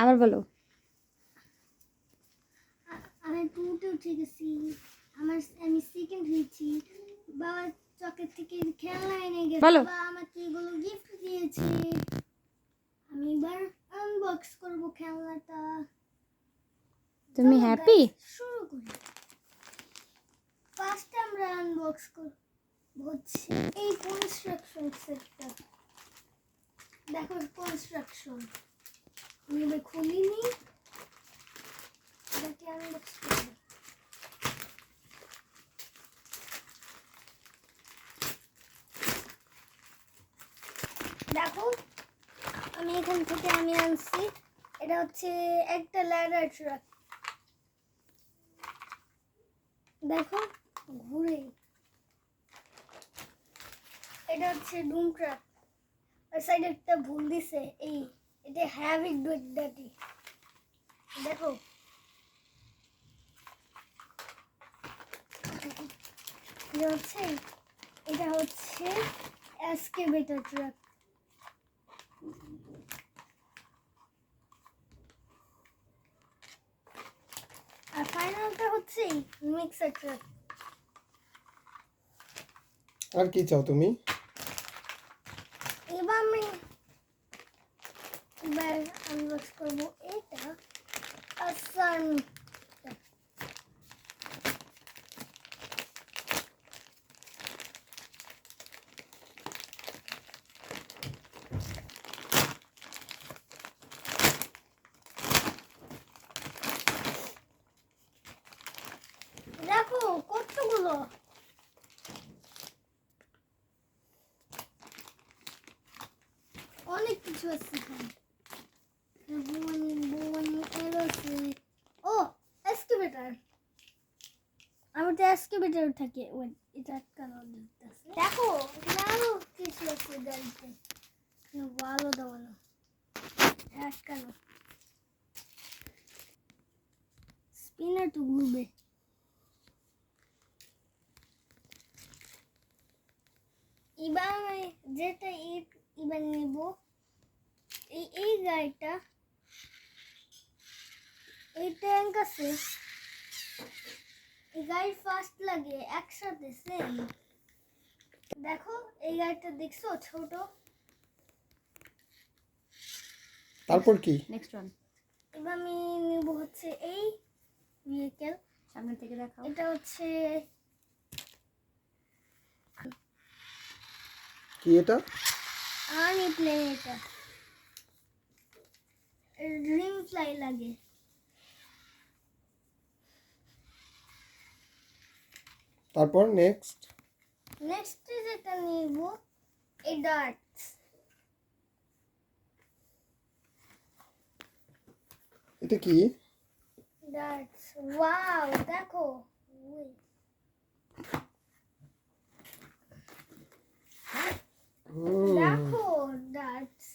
আবার বলো। আমি টুতে উঠে গেছি, আমি সেকেন্ড হয়েছি। বাবা চকের থেকে খেলনা এনে গেছে, বলো। বাবা আমাকে এগুলো গিফট দিয়েছে। আমি এবার আনবক্স করব খেলনাটা। তুমি চলো হ্যাপি? guys, শুরু করি। ফার্স্ট আমরা আনবক্স করব হচ্ছে এই কনস্ট্রাকশন সেটটা। দেখো কনস্ট্রাকশন, আমি এবার খুলিনি, এটাকে আনবক্স করব। দেখো আমি এখান থেকে আমি আনছি, এটা হচ্ছে একটা ল্যাডার ট্রাক। দেখো ঘুরে, এটা হচ্ছে ডুম ট্রাক। ওই সাইডে একটা ভুল দিছে, এটা হ্যাভি ডুইডাটি। দেখো এটা হচ্ছে এসকেভেটর ট্রাক। আর ফাইনালটা হচ্ছে মিক্সার ট্রাক। আর কি চাও তুমি? এবার আনবক্স করবো এটা আসান। দেখো কতগুলো, অনেক কিছু আছে এখানে। ও এক্সকেভেটর, আমার তো এক্সকেভেটর থাকে। ওই এটা কেন দিতেছে? দেখো আরো কিছু আছে গাড়িতে, ভালো দাওয়ানো কেন স্পিনার তো ঘুরবে। এবার আমি যেটা এবার নেব এই গাড়িটা, এই ট্যাঙ্ক আছে, এই গাড়ি ফার্স্ট লাগে একসাথে সেম। দেখো এই গাড়িটা দেখছো ছোট, তারপর কি? Next one. এবার আমি নেব হচ্ছে এই ভেহিকেল। সামনে থেকে দেখাও। এটা হচ্ছে কি এটা? Army plane. এটা ড্রিম ফ্লাই লাগে। তারপর নেক্সট যেটা নিব এই ডার্টস। এটা কি? ডার্টস, ওয়াও দেখো। দেখো ডার্টস।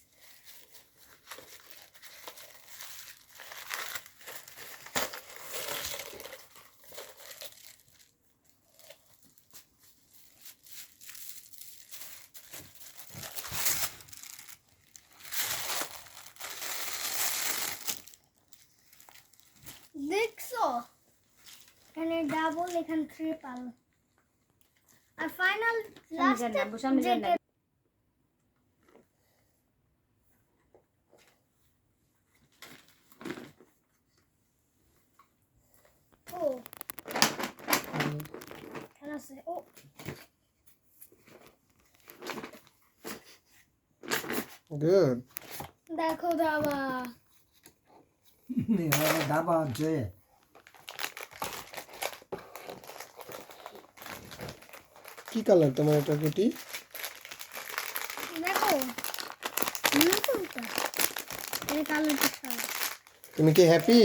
দেখছো এখানে ডাবল, এখানে ট্রিপল। আর ফাইনাল লাস্ট যেটা ও এখানে আছে। ও গুড। দেখো দাবা, দাবা হচ্ছে কি কালার তোমার এটা কুটি? দেখো নতুনটা, এই কালারটা সাদা। তুমি কি হ্যাপি?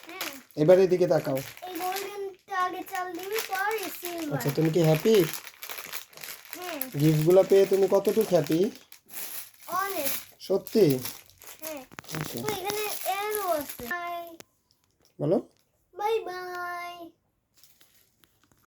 হ্যাঁ, এবার এদিকে তাকাও। এই গোল্ডেনটা আগে চাল দিবি, পর সিলভার। আচ্ছা তুমি কি হ্যাপি? হ্যাঁ গিফটগুলো পেয়ে তুমি কতটুকু হ্যাপি? অনেক। সত্যি? হ্যাঁ আচ্ছা তো এখানে এরো আছে। বাই বলো। Bye bye.